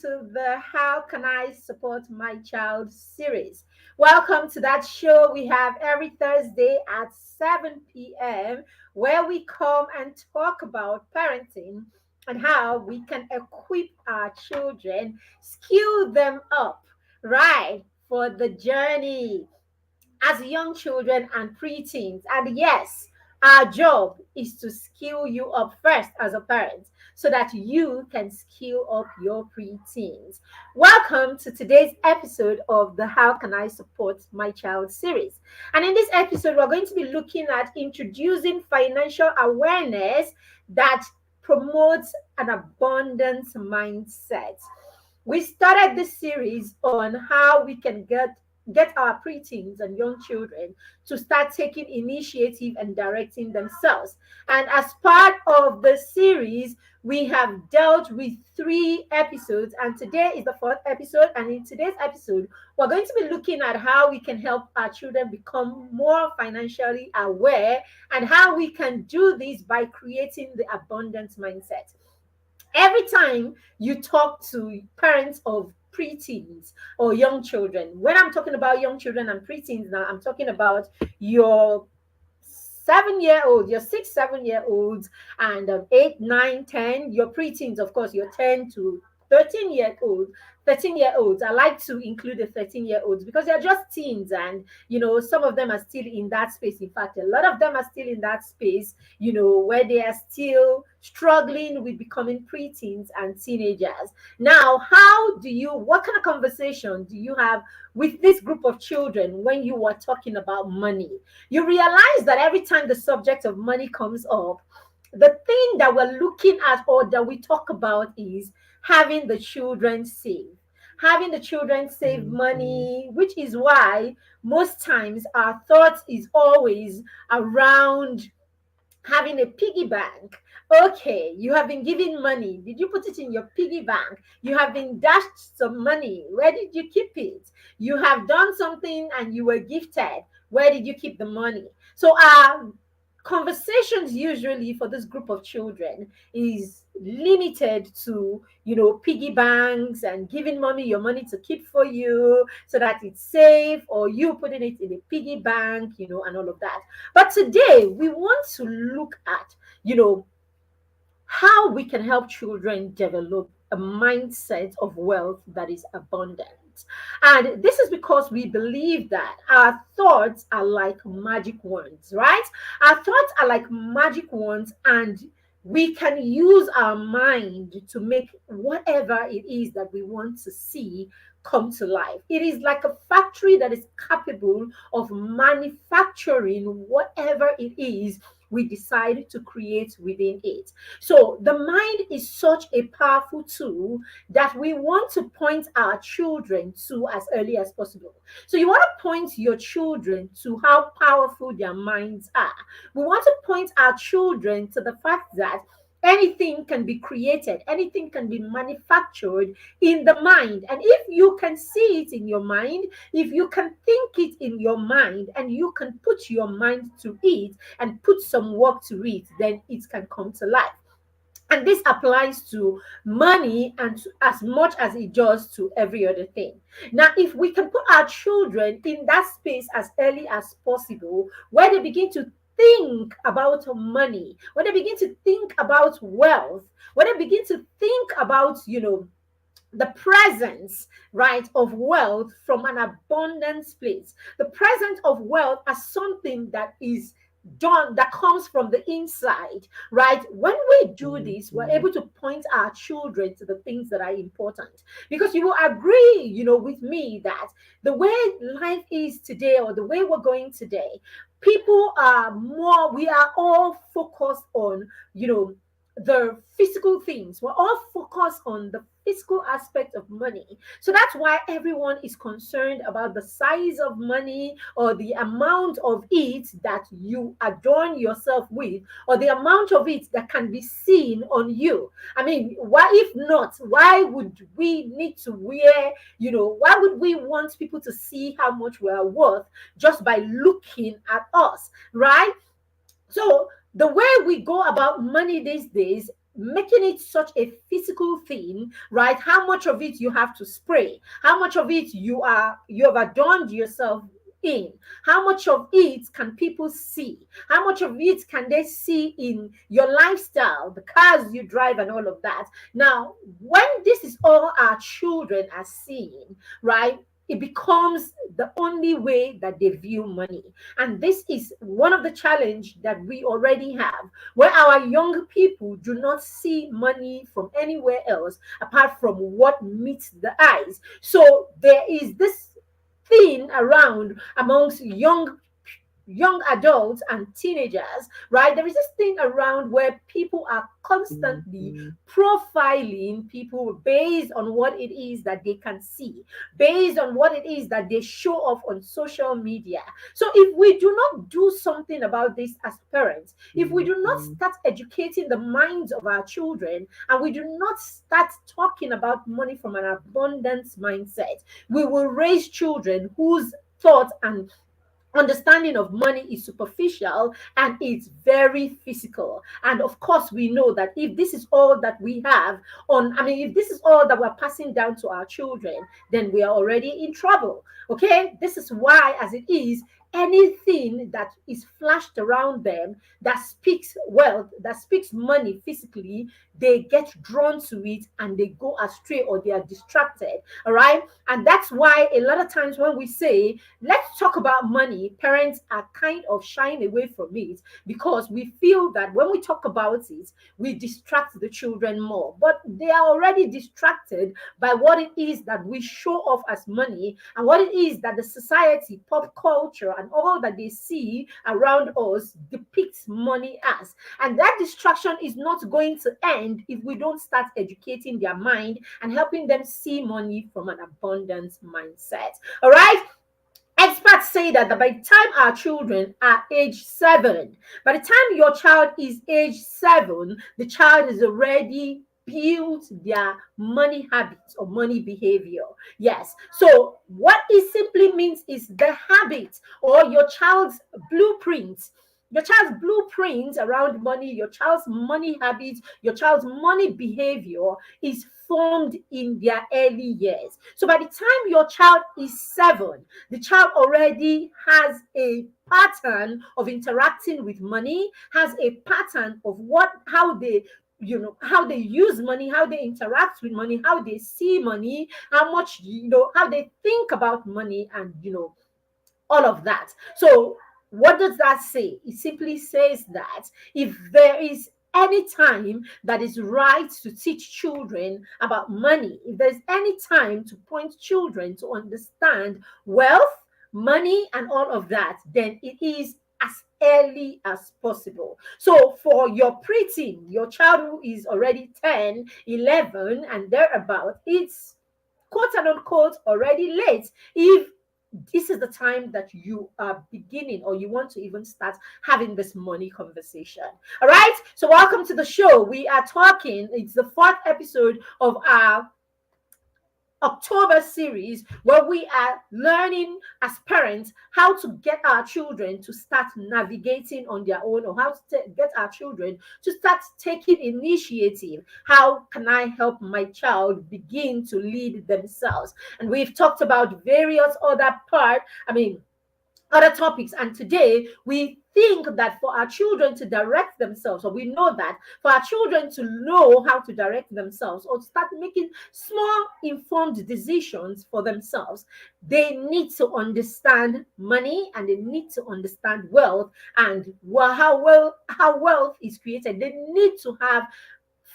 to the How Can I Support My Child series. Welcome to that show we have every Thursday at 7 p.m., where we come and talk about parenting and how we can equip our children, skill them up, right, for the journey as young children and preteens. And yes, our job is to skill you up first as a parent so that you can skill up your preteens. Welcome to today's episode of the How Can I Support My Child series. And in this episode, we're going to be looking at introducing financial awareness that promotes an abundance mindset. We started this series on how we can get our preteens and young children to start taking initiative and directing themselves. And as part of the series, we have dealt with 3 episodes, and today is the 4th episode. And in today's episode, we're going to be looking at how we can help our children become more financially aware and how we can do this by creating the abundance mindset. Every time you talk to parents of preteens or young children, when I'm talking about young children and preteens now, I'm talking about your 7 year old, your 6, 7 year olds, and 8, 9, 10, your preteens, of course, your 10 to 13-year-old, 13-year-olds. I like to include the 13-year-olds because they're just teens, and some of them are still in that space. In fact, a lot of them are still in that space, where they are still struggling with becoming preteens and teenagers. Now, what kind of conversation do you have with this group of children when you are talking about money? You realize that every time the subject of money comes up, the thing that we're looking at or that we talk about is having the children save. Having the children save money, which is why most times our thoughts is always around having a piggy bank. Okay, you have been given money. Did you put it in your piggy bank? You have been dashed some money. Where did you keep it? You have done something and you were gifted. Where did you keep the money? So our conversations usually for this group of children is limited to piggy banks and giving mommy your money to keep for you so that it's safe, or you putting it in a piggy bank, and all of that. But today we want to look at how we can help children develop a mindset of wealth that is abundant. And this is because we believe that our thoughts are like magic wands, right? Our thoughts are like magic wands, and we can use our mind to make whatever it is that we want to see come to life. It is like a factory that is capable of manufacturing whatever it is we decide to create within it. So the mind is such a powerful tool that we want to point our children to as early as possible. So you want to point your children to how powerful their minds are. We want to point our children to the fact that anything can be created, anything can be manufactured in the mind. And if you can see it in your mind, if you can think it in your mind, and you can put your mind to it and put some work to it, then it can come to life. And this applies to money and as much as it does to every other thing. Now, if we can put our children in that space as early as possible, where they begin to think about money, when they begin to think about wealth, when they begin to think about, the presence, right, of wealth from an abundance place, the presence of wealth as something that is done, that comes from the inside, right? When we do this, we're able to point our children to the things that are important. Because you will agree, with me that the way life is today, or the way we're going today, we are all focused on, the physical things. We're all focused on the physical aspect of money. So that's why everyone is concerned about the size of money, or the amount of it that you adorn yourself with, or the amount of it that can be seen on you. I mean, why, if not, why would we need to wear, why would we want people to see how much we are worth just by looking at us, right? So the way we go about money these days making it such a physical thing, right? How much of it you have to spray, how much of it you have adorned yourself in, how much of it can people see, how much of it can they see in your lifestyle, the cars you drive and all of that. Now when this is all our children are seeing, right, it becomes the only way that they view money. And this is one of the challenge that we already have, where our young people do not see money from anywhere else apart from what meets the eyes. So there is this thing around amongst young adults and teenagers, right? There is this thing around where people are constantly Mhm. profiling people based on what it is that they can see, based on what it is that they show off on social media. So if we do not do something about this as parents, if we do not Mhm. start educating the minds of our children, and we do not start talking about money from an abundance mindset, we will raise children whose thoughts and understanding of money is superficial and it's very physical. And of course we know that if this is all that we have on, I mean, if this is all that we're passing down to our children, then we are already in trouble. Okay, this is why, as it is, anything that is flashed around them that speaks wealth, that speaks money physically, they get drawn to it and they go astray or they are distracted. All right, and that's why a lot of times when we say let's talk about money, parents are kind of shying away from it because we feel that when we talk about it, we distract the children more. But they are already distracted by what it is that we show off as money and what it is that the society, pop culture, and all that they see around us depicts money as. And that distraction is not going to end if we don't start educating their mind and helping them see money from an abundance mindset. All right. Experts say that by the time our children are age 7, by the time your child is age 7, the child is already built their money habits or money behavior. Yes. So what it simply means is the habit or your child's blueprint. Your child's blueprint around money, your child's money habits, your child's money behavior is formed in their early years. So by the time your child is 7, the child already has a pattern of interacting with money, has a pattern of how they, how they use money, how they interact with money, how they see money, how much, how they think about money, and all of that. So what does that say? It simply says that if there is any time that is right to teach children about money, if there's any time to point children to understand wealth, money, and all of that, then it is as early as possible. So for your preteen, your child who is already 10, 11, and thereabout, it's quote and unquote already late if this is the time that you are beginning or you want to even start having this money conversation. All right. So, welcome to the show. We are talking, it's the fourth episode of our October series where we are learning as parents how to get our children to start navigating on their own, or how to get our children to start taking initiative. How can I help my child begin to lead themselves? And we've talked about various other other topics. And today we think that for our children to direct themselves, or we know that for our children to know how to direct themselves or start making small informed decisions for themselves, they need to understand money and they need to understand wealth and how wealth is created. They need to have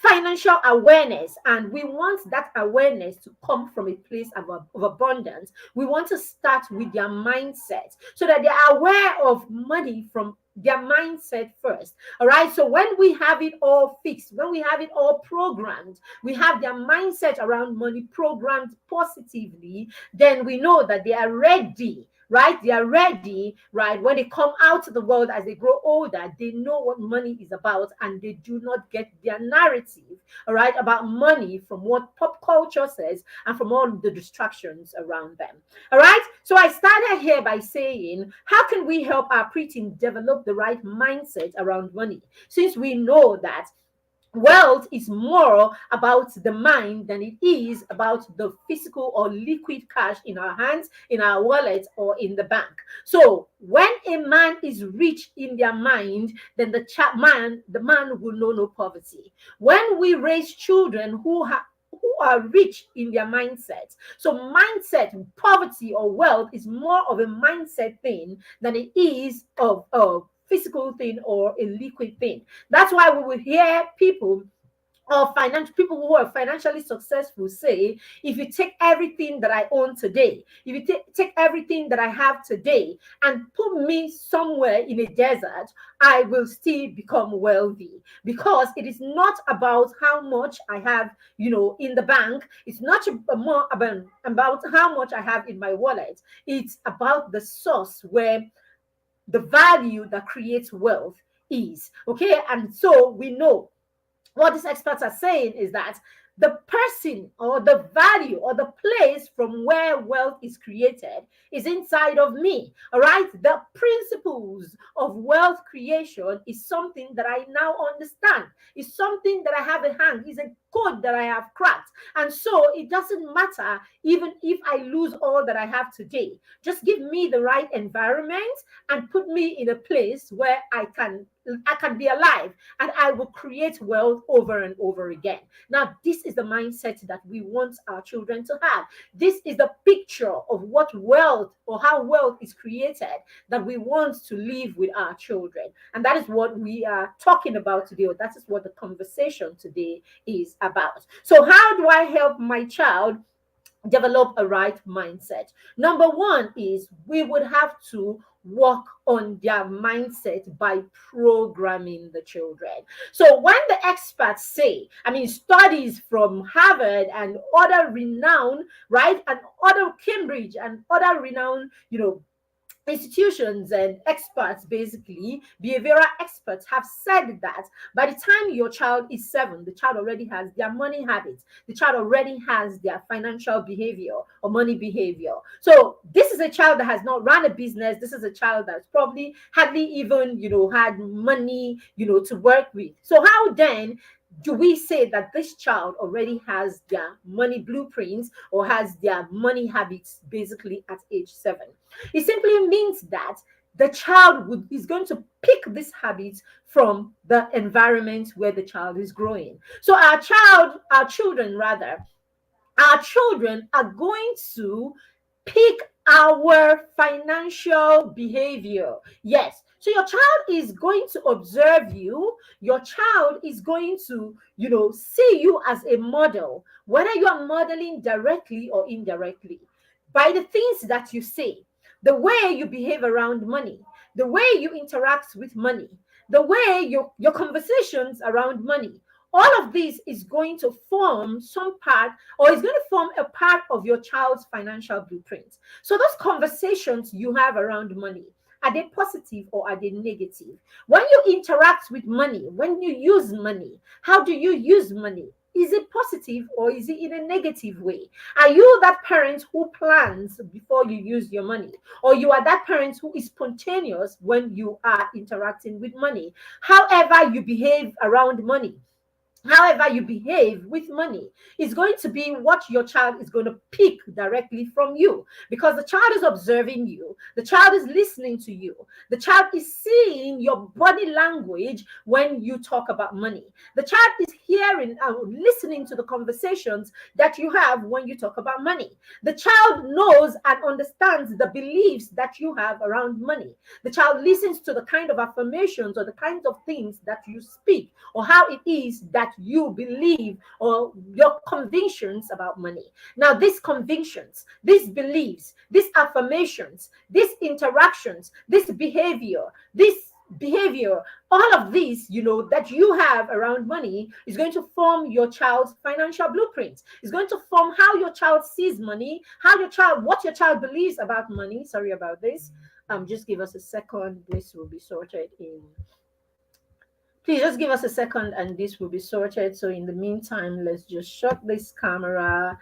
financial awareness, and we want that awareness to come from a place of abundance. We want to start with their mindset so that they are aware of money from their mindset first. All right, so when we have it all fixed, when we have it all programmed, we have their mindset around money programmed positively, then we know that they are ready, right? They are ready, right? When they come out to the world as they grow older, they know what money is about and they do not get their narrative, all right, about money from what pop culture says and from all the distractions around them. All right. So I started here by saying, how can we help our preteen develop the right mindset around money? Since we know that Wealth is more about the mind than it is about the physical or liquid cash in our hands, in our wallet, or in the bank. So when a man is rich in their mind, then the man will know no poverty. When we raise children who are rich in their mindset. So mindset, poverty or wealth is more of a mindset thing than it is of a physical thing or a liquid thing. That's why we will hear people who are financially successful say, if you take everything that I own today, if you take everything that I have today and put me somewhere in a desert, I will still become wealthy, because it is not about how much I have, in the bank. It's not more about how much I have in my wallet. It's about the source where the value that creates wealth is. Okay, and so we know what these experts are saying is that the person or the value or the place from where wealth is created is inside of me. All right. The principles of wealth creation is something that I now understand, is something that I have in hand, is a code that I have cracked. And so it doesn't matter even if I lose all that I have today. Just give me the right environment and put me in a place where I can be alive, and I will create wealth over and over again. Now, this is the mindset that we want our children to have. This is the picture of what wealth or how wealth is created that we want to live with our children. And that is what we are talking about today, or that is what the conversation today is about. So, how do I help my child develop a right mindset? Number one is we would have to work on their mindset by programming the children. So when the experts say, I mean, studies from Harvard and other renowned, right, and other Cambridge and other renowned, institutions and experts, basically behavioral experts, have said that by the time your child is 7, the child already has their money habits, the child already has their financial behavior or money behavior. So this is a child that has not run a business. This is a child that's probably hardly even had money to work with. So how then do we say that this child already has their money blueprints or has their money habits basically at age 7? It simply means that the child is going to pick these habits from the environment where the child is growing. So our children are going to pick our financial behavior. Yes. So your child is going to observe you. Your child is going to, see you as a model, whether you are modeling directly or indirectly, by the things that you say, the way you behave around money, the way you interact with money, the way your conversations around money. All of this is going to form some part, or is going to form a part of your child's financial blueprint. So those conversations you have around money, are they positive or are they negative? When you interact with money, when you use money, how do you use money? Is it positive or is it in a negative way? Are you that parent who plans before you use your money? Or you are that parent who is spontaneous when you are interacting with money? However you behave around money, however you behave with money, is going to be what your child is going to pick directly from you, because the child is observing you, the child is listening to you, the child is seeing your body language when you talk about money, the child is hearing and listening to the conversations that you have when you talk about money, the child knows and understands the beliefs that you have around money, the child listens to the kind of affirmations or the kinds of things that you speak, or how it is that you believe, or your convictions about money. Now, these convictions, these beliefs, these affirmations, these interactions, this behavior, all of these, that you have around money is going to form your child's financial blueprint. It's going to form how your child sees money, what your child believes about money. Sorry about this. Just give us a second. This will be sorted in Please just give us a second and this will be sorted. So in the meantime, let's just shut this camera.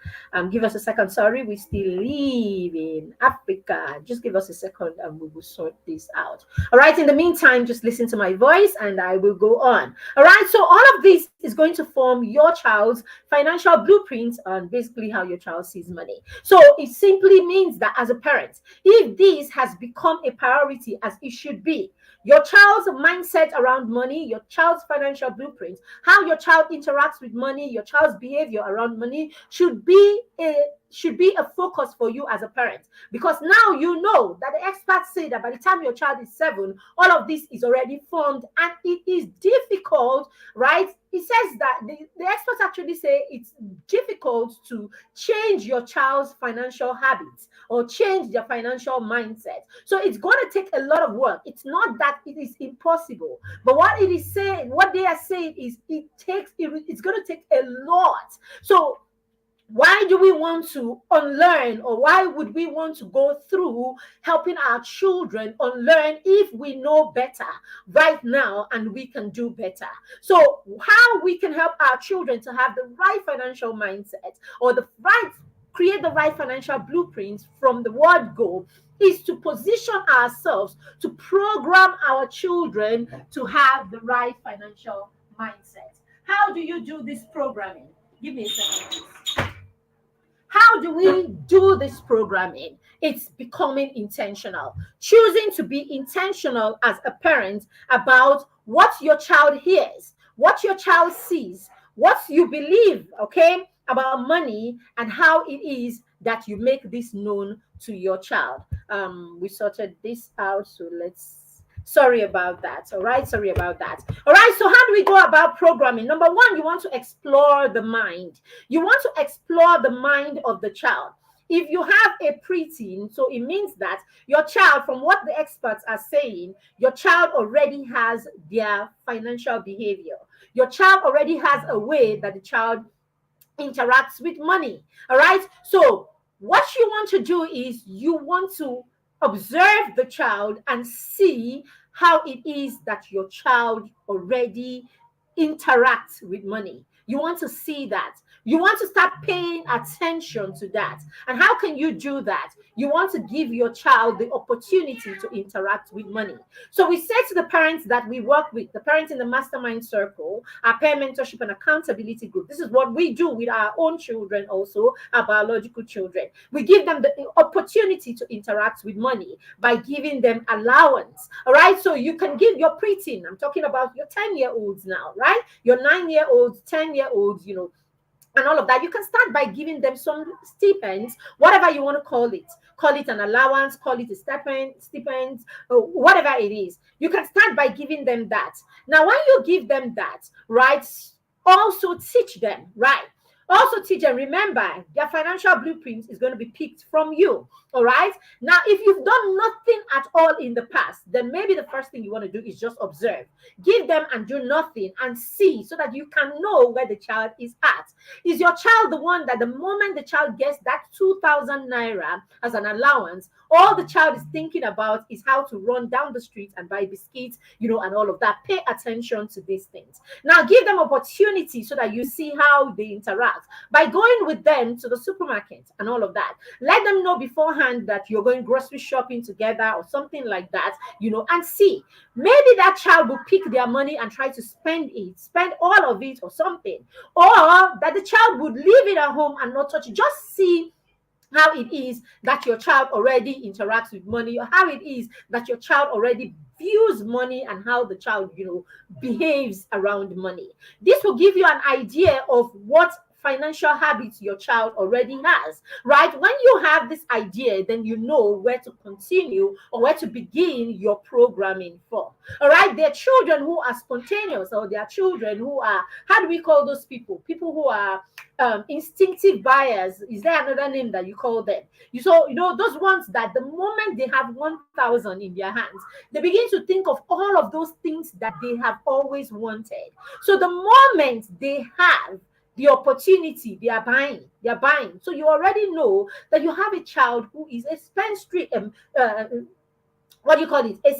Give us a second. Sorry, we still live in Africa. Just give us a second and we will sort this out. All right. In the meantime, just listen to my voice and I will go on. All right. So all of this is going to form your child's financial blueprint on basically how your child sees money. So it simply means that as a parent, if this has become a priority as it should be, your child's mindset around money, your child's financial blueprint, how your child interacts with money, your child's behavior around money should be a focus for you as a parent, because now you know that the experts say that by the time your child is 7, all of this is already formed, and it is difficult, right? It says that the experts actually say it's difficult to change your child's financial habits or change their financial mindset. So it's going to take a lot of work. It's not that it is impossible, but what they are saying is it's going to take a lot. So why do we want to unlearn, or why would we want to go through helping our children unlearn if we know better right now and we can do better? So how we can help our children to have the right financial mindset, or create the right financial blueprints from the word go, is to position ourselves to program our children to have the right financial mindset. How do you do this programming? Give me a second, please. How do we do this programming? It's becoming intentional. Choosing to be intentional as a parent about what your child hears, what your child sees, what you believe, okay, about money, and how it is that you make this known to your child. We sorted this out, so sorry about that. All right, sorry about that. All right, so how do we go about programming? Number one, you want to explore the mind. You want to explore the mind of the child. If you have a preteen, so it means that your child, from what the experts are saying, your child already has their financial behavior. Your child already has a way that the child interacts with money. All right, so what you want to do is you want to observe the child and see how it is that your child already interacts with money. You want to see that. You want to start paying attention to that. And how can you do that? You want to give your child the opportunity to interact with money. So we say to the parents that we work with, the parents in the mastermind circle, our parent mentorship and accountability group. This is what we do with our own children, also our biological children. We give them the opportunity to interact with money by giving them allowance. All right. So you can give your preteen, I'm talking about your 10-year-olds now, right? Your 9-year-olds, 10-year-olds, and all of that. You can start by giving them some stipends, whatever you want to call it. Call it an allowance, call it a stipend, whatever it is. You can start by giving them that. Now, when you give them that, right, also teach them, right? Also teach them, remember, their financial blueprint is going to be picked from you. All right. Now, if you've done nothing at all in the past, then maybe the first thing you want to do is just observe. Give them and do nothing and see, so that you can know where the child is at. Is your child the one that the moment the child gets that 2,000 naira as an allowance, all the child is thinking about is how to run down the street and buy biscuits, and all of that? Pay attention to these things. Now, give them opportunity so that you see how they interact by going with them to the supermarket and all of that. Let them know beforehand that you're going grocery shopping together or something like that, and see. Maybe that child will pick their money and try to spend all of it or something. Or that the child would leave it at home and not touch it. Just see how it is that your child already interacts with money, or how it is that your child already views money, and how the child, behaves around money. This will give you an idea of what financial habits your child already has, right? When you have this idea, then you know where to continue or where to begin your programming for. All right, there are children who are spontaneous, or there are children who are, how do we call those people? People who are instinctive buyers. Is there another name that you call them? Those ones that the moment they have 1,000 in their hands, they begin to think of all of those things that they have always wanted. So the moment they have the opportunity, they are buying. So you already know that you have a child who is a spendthrift, what do you call it? A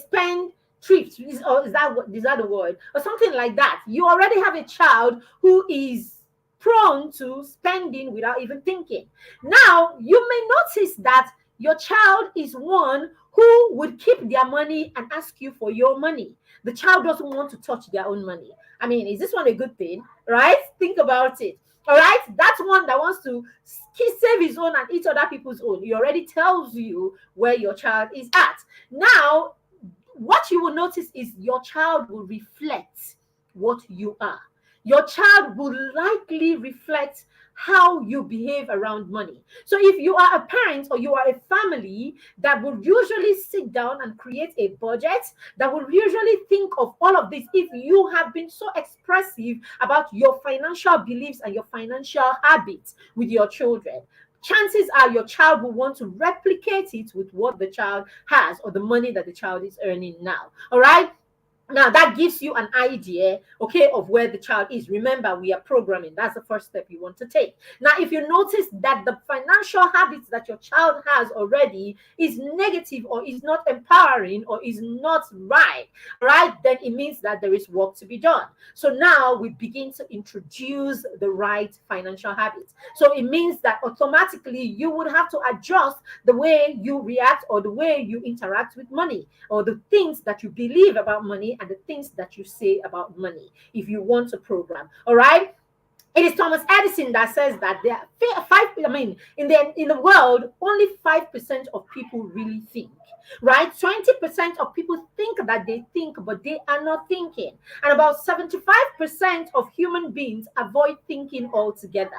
thrift is that the word, or something like that. You already have a child who is prone to spending without even thinking. Now you may notice that your child is one who would keep their money and ask you for your money. The child doesn't want to touch their own money. I mean, is this one a good thing? Right? Think about it. All right, that's one that wants to save his own and eat other people's own. He already tells you where your child is at. Now, what you will notice is your child will reflect what you are. Your child will likely reflect how you behave around money. So if you are a parent or you are a family that would usually sit down and create a budget, that would usually think of all of this, if you have been so expressive about your financial beliefs and your financial habits with your children, chances are your child will want to replicate it with what the child has or the money that the child is earning now. All right. Now that gives you an idea, okay, of where the child is. Remember, we are programming. That's the first step you want to take. Now, if you notice that the financial habits that your child has already is negative or is not empowering or is not right, then it means that there is work to be done. So now we begin to introduce the right financial habits. So it means that automatically you would have to adjust the way you react or the way you interact with money, or the things that you believe about money and the things that you say about money, if you want to program. All right. It is Thomas Edison that says that there are in the world, only 5% of people really think. Right? 20% of people think that they think, but they are not thinking. And about 75% of human beings avoid thinking altogether.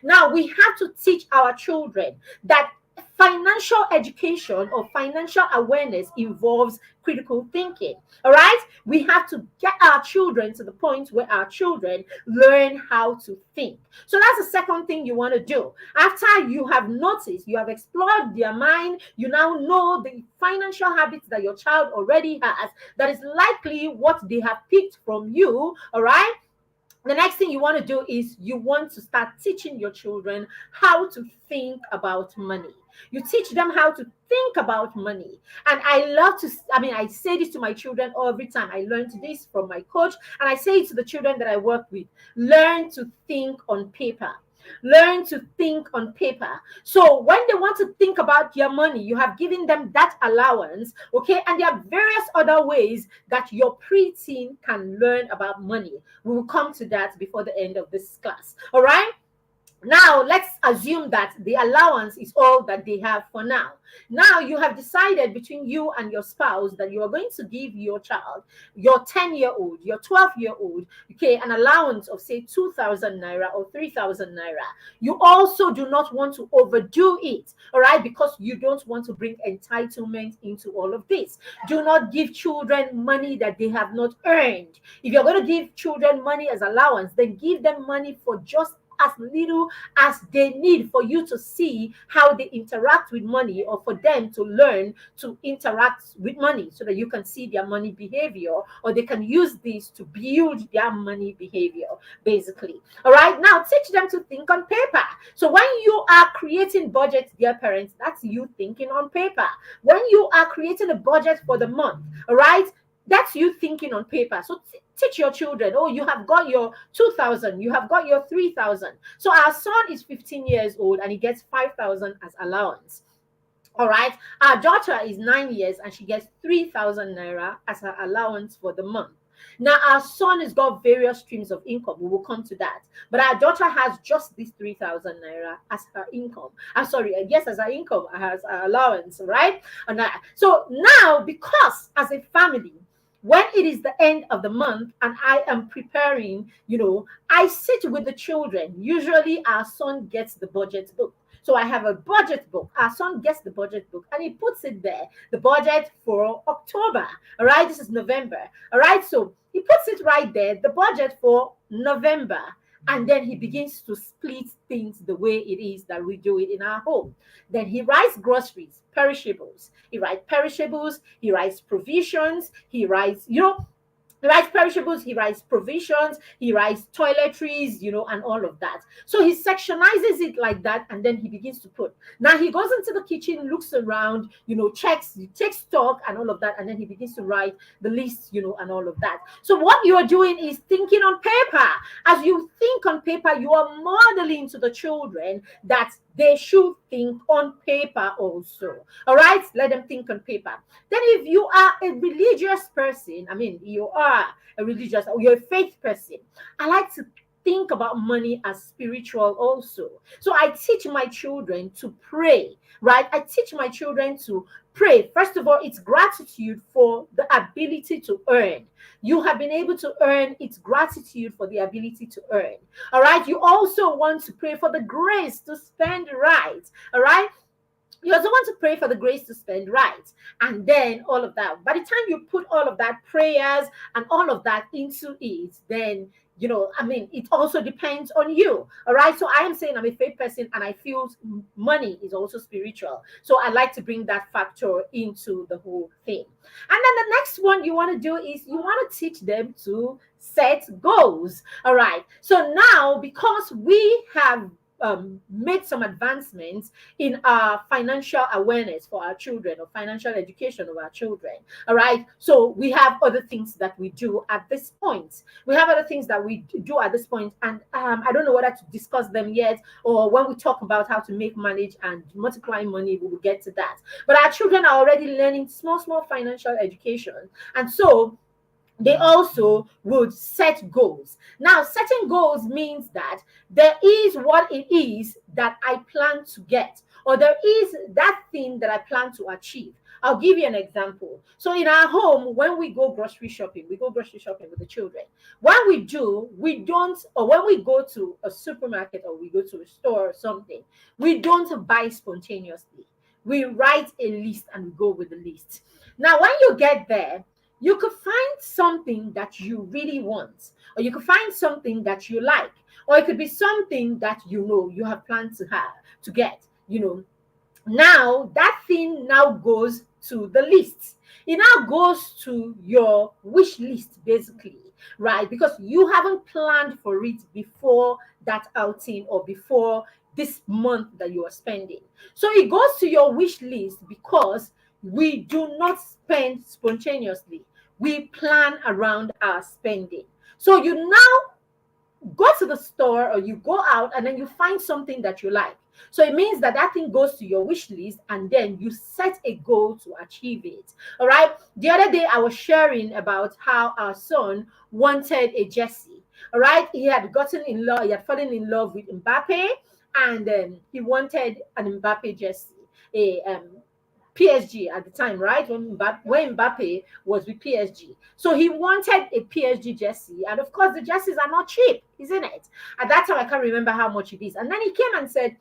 Now we have to teach our children that financial education or financial awareness involves critical thinking. All right, we have to get our children to the point where our children learn how to think. So that's the second thing you want to do. After you have noticed, you have explored their mind, you now know the financial habits that your child already has, that is likely what they have picked from you. All right, the next thing you want to do is you want to start teaching your children how to think about money. You teach them how to think about money. And I love to, I say this to my children every time. I learned this from my coach, and I say it to the children that I work with. Learn to think on paper. Learn to think on paper. So when they want to think about your money, you have given them that allowance, okay? And there are various other ways that your preteen can learn about money. We will come to that before the end of this class. All right? Now, let's assume that the allowance is all that they have for now. Now, you have decided between you and your spouse that you are going to give your child, your 10-year-old, your 12-year-old, okay, an allowance of, say, 2,000 naira or 3,000 naira. You also do not want to overdo it, all right, because you don't want to bring entitlement into all of this. Do not give children money that they have not earned. If you're going to give children money as allowance, then give them money for just as little as they need for you to see how they interact with money, or for them to learn to interact with money so that you can see their money behavior, or they can use this to build their money behavior, basically. All right, now teach them to think on paper. So when you are creating budgets, dear parents, that's you thinking on paper. When you are creating a budget for the month, all right, that's you thinking on paper. So teach your children, oh, you have got your 2,000, you have got your 3,000. So our son is 15 years old and he gets 5,000 as allowance. All right. Our daughter is 9 years and she gets 3,000 naira as her allowance for the month. Now, our son has got various streams of income. We will come to that. But our daughter has just this 3,000 naira as her income. I'm sorry, yes, as her income, as her allowance, right? So now, because as a family, when it is the end of the month and I am preparing, I sit with the children. Usually our son gets the budget book. So I have a budget book. Our son gets the budget book and he puts it there. The budget for October. All right. This is November. All right. So he puts it right there. The budget for November. And then he begins to split things the way it is that we do it in our home. Then he writes groceries, perishables. He writes perishables. He writes provisions. He writes, He writes perishables, he writes provisions, he writes toiletries, and all of that. So he sectionizes it like that, and then he begins to put. Now he goes into the kitchen, looks around, checks, he takes stock and all of that, and then he begins to write the list, and all of that. So what you are doing is thinking on paper. As you think on paper, you are modeling to the children that they should think on paper also. All right, let them think on paper. Then, if you are a religious person, I mean, you are a religious, or you're a faith person, I like to think about money as spiritual also. So I teach my children to pray, right? I teach my children to pray. First of all, it's gratitude for the ability to earn. You have been able to earn, it's gratitude for the ability to earn. All right. You also want to pray for the grace to spend right. All right. You also want to pray for the grace to spend right, and then all of that. By the time you put all of that prayers and all of that into it, then I mean, it also depends on you. All right. So I am saying I'm a faith person, and I feel money is also spiritual. So I like to bring that factor into the whole thing. And then the next one you want to do is you want to teach them to set goals. All right. So now, because we have made some advancements in our financial awareness for our children, or financial education of our children. All right. So we have other things that we do at this point. We have other things that we do at this point, and I don't know whether to discuss them yet, or when we talk about how to make, manage, and multiply money, we will get to that. But our children are already learning small financial education, and so they also would set goals. Now, setting goals means that there is what it is that I plan to get, or there is that thing that I plan to achieve. I'll give you an example. So, in our home, when we go grocery shopping, we go grocery shopping with the children. When we do, we don't, or when we go to a supermarket or we go to a store or something, we don't buy spontaneously. We write a list and we go with the list. Now, when you get there, you could find something that you really want, or you could find something that you like, or it could be something that you have planned to have to get. Now that thing now goes to the list. It now goes to your wish list, basically, right? Because you haven't planned for it before that outing, or before this month that you are spending. So it goes to your wish list because we do not spend spontaneously. We plan around our spending. So you now go to the store, or you go out, and then you find something that you like. So it means that that thing goes to your wish list, and then you set a goal to achieve it. All right. The other day I was sharing about how our son wanted a jersey. All right. He had gotten in love, he had fallen in love with Mbappe, and he wanted an Mbappe jersey, a PSG at the time, right? When Mbappe was with PSG. So he wanted a PSG jersey. And of course, the jerseys are not cheap, isn't it? At that time, I can't remember how much it is. And then he came and said,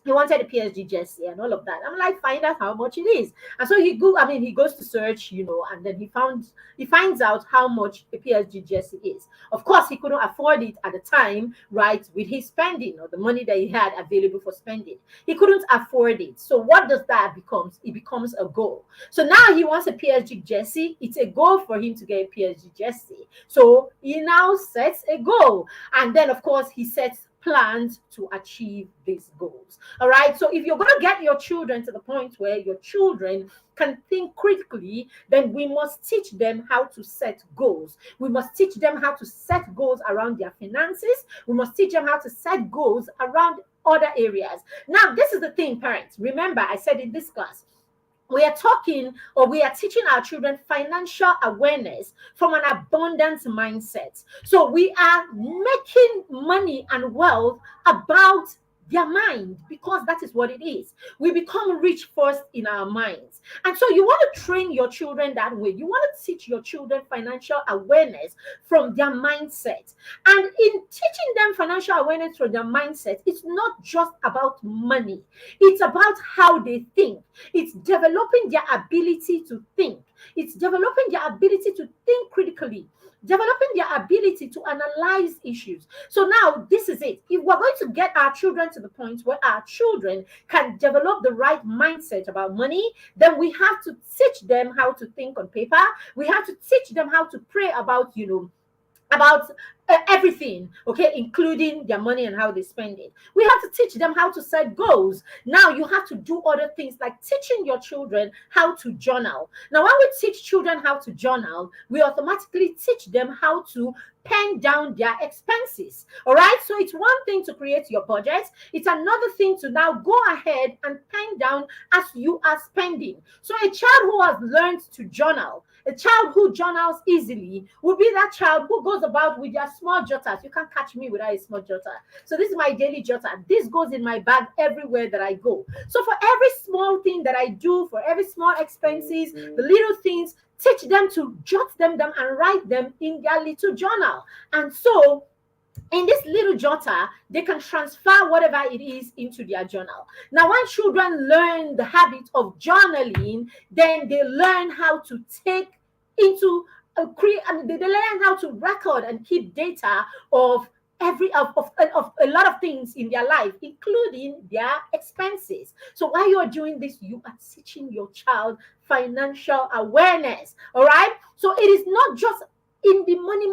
he wanted a PSG jersey and all of that. I'm like, find out how much it is. And so he goes to search, and then he finds out how much a PSG jersey is. Of course, he couldn't afford it at the time, right? With his spending, or the money that he had available for spending, he couldn't afford it. So what does that become? It becomes a goal. So now he wants a PSG jersey. It's a goal for him to get a PSG jersey. So he now sets a goal. And then, of course, he sets plans to achieve these goals. All right. So if you're going to get your children to the point where your children can think critically, then we must teach them how to set goals. We must teach them how to set goals around their finances. We must teach them how to set goals around other areas. Now, this is the thing, parents. Remember, I said in this class, we are talking, or we are teaching our children financial awareness from an abundance mindset. So we are making money and wealth about their mind, because that is what it is. We become rich first in our minds. And so you want to train your children that way. You want to teach your children financial awareness from their mindset. And in teaching them financial awareness from their mindset, it's not just about money. It's about how they think. It's developing their ability to think. It's developing their ability to think critically, developing their ability to analyze issues. So now this is it. If we're going to get our children to the point where our children can develop the right mindset about money, then we have to teach them how to think on paper. We have to teach them how to pray about, about everything, okay, including their money and how they spend it. We have to teach them how to set goals. Now you have to do other things like teaching your children how to journal. Now, when we teach children how to journal, we automatically teach them how to pen down their expenses. All right. So it's one thing to create your budget, it's another thing to now go ahead and pen down as you are spending. So a child who has learned to journal, a child who journals easily, will be that child who goes about with their small jotters. You can't catch me without a small jotter. So this is my daily jotter. This goes in my bag everywhere that I go. So for every small thing that I do, for every small expenses, the little things, teach them to jot them down and write them in their little journal. And so in this little jotter, they can transfer whatever it is into their journal. Now, when children learn the habit of journaling, then they learn how to take into they learn how to record and keep data of of a lot of things in their life, including their expenses. So while you are doing this, you are teaching your child financial awareness. All right. So it is not just in the money.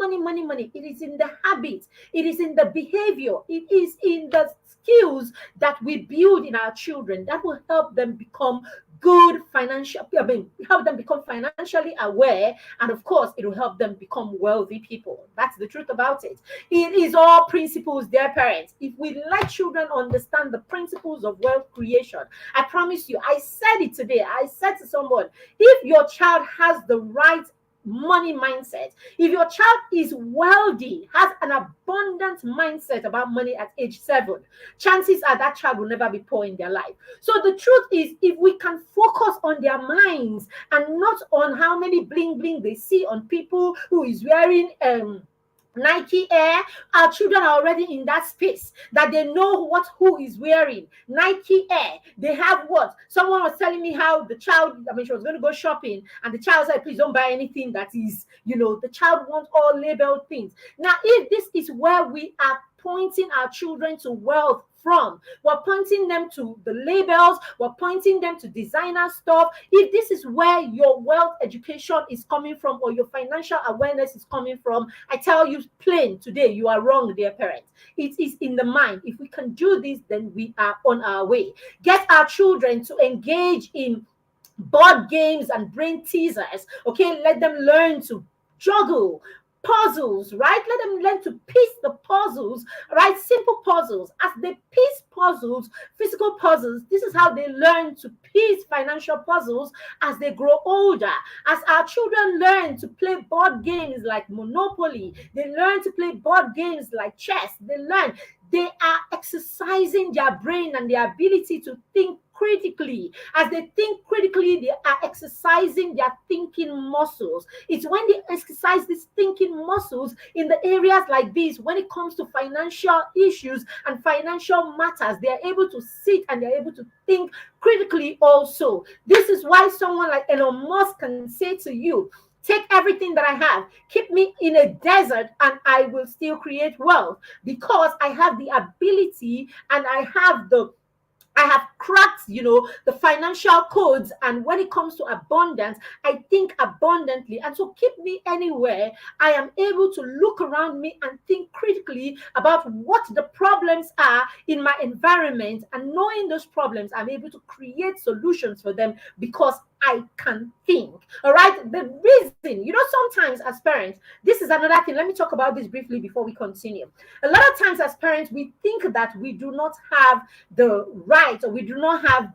It is in the habit. It is in the behavior. It is in the skills that we build in our children that will help them become help them become financially aware, and of course it will help them become wealthy people. That's the truth about it. It is all principles, dear parents. If we let children understand the principles of wealth creation, I promise you, I said it today, I said to someone, if your child has the right money mindset, if your child is wealthy, has an abundant mindset about money at age 7, chances are that child will never be poor in their life. So the truth is, if we can focus on their minds and not on how many bling bling they see on people who is wearing Nike Air, our children are already in that space that they know who is wearing Nike Air. They have what? Someone was telling me how the child, she was going to go shopping, and the child said, please don't buy anything that is, the child wants all labeled things. Now, if this is where we are pointing our children to wealth from, we're pointing them to the labels, we're pointing them to designer stuff. If this is where your wealth education is coming from, or your financial awareness is coming from, I tell you plain today, you are wrong, dear parents. It is in the mind. If we can do this, then we are on our way. Get our children to engage in board games and brain teasers. Okay, let them learn to juggle puzzles, right? Let them learn to piece the puzzles, right? Simple puzzles. As they piece puzzles, physical puzzles, this is how they learn to piece financial puzzles as they grow older. As our children learn to play board games like Monopoly, they learn to play board games like chess, they are exercising their brain and their ability to think critically. As they think critically, they are exercising their thinking muscles. It's when they exercise these thinking muscles in the areas like this, when it comes to financial issues and financial matters, they are able to sit and they're able to think critically also. This is why someone like Elon Musk can say to you, take everything that I have, keep me in a desert, and I will still create wealth, because I have the ability and I have cracked, the financial codes. And when it comes to abundance, I think abundantly. And so keep me anywhere. I am able to look around me and think critically about what the problems are in my environment. And knowing those problems, I'm able to create solutions for them because I can think. All right. The reason, sometimes as parents, this is another thing. Let me talk about this briefly before we continue. A lot of times as parents, we think that we do not have the right, or we do not have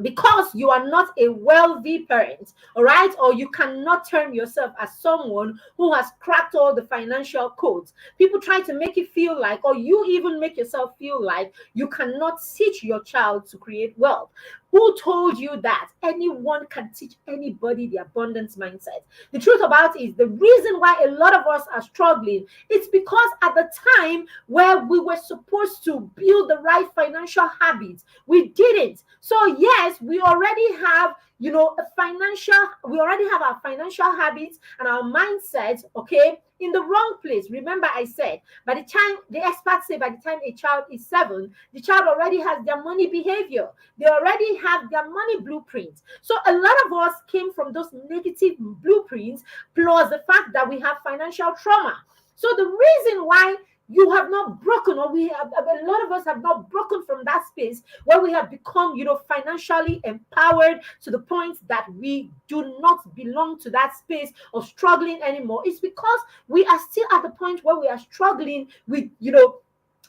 because you are not a wealthy parent, all right, or you cannot term yourself as someone who has cracked all the financial codes. People try to make it feel like, or you even make yourself feel like, you cannot teach your child to create wealth. Who told you that? Anyone can teach anybody the abundance mindset. The truth about it is, the reason why a lot of us are struggling, it's because at the time where we were supposed to build the right financial habits, we didn't. So yes, yes, we already have, we already have our financial habits and our mindset, okay, in the wrong place. Remember, I said, by the time, the experts say, by the time a child is 7, the child already has their money behavior. They already have their money blueprints. So a lot of us came from those negative blueprints, plus the fact that we have financial trauma. So the reason why you have not broken, or we have, a lot of us have not broken from that space where we have become, financially empowered to the point that we do not belong to that space of struggling anymore. It's because we are still at the point where we are struggling with,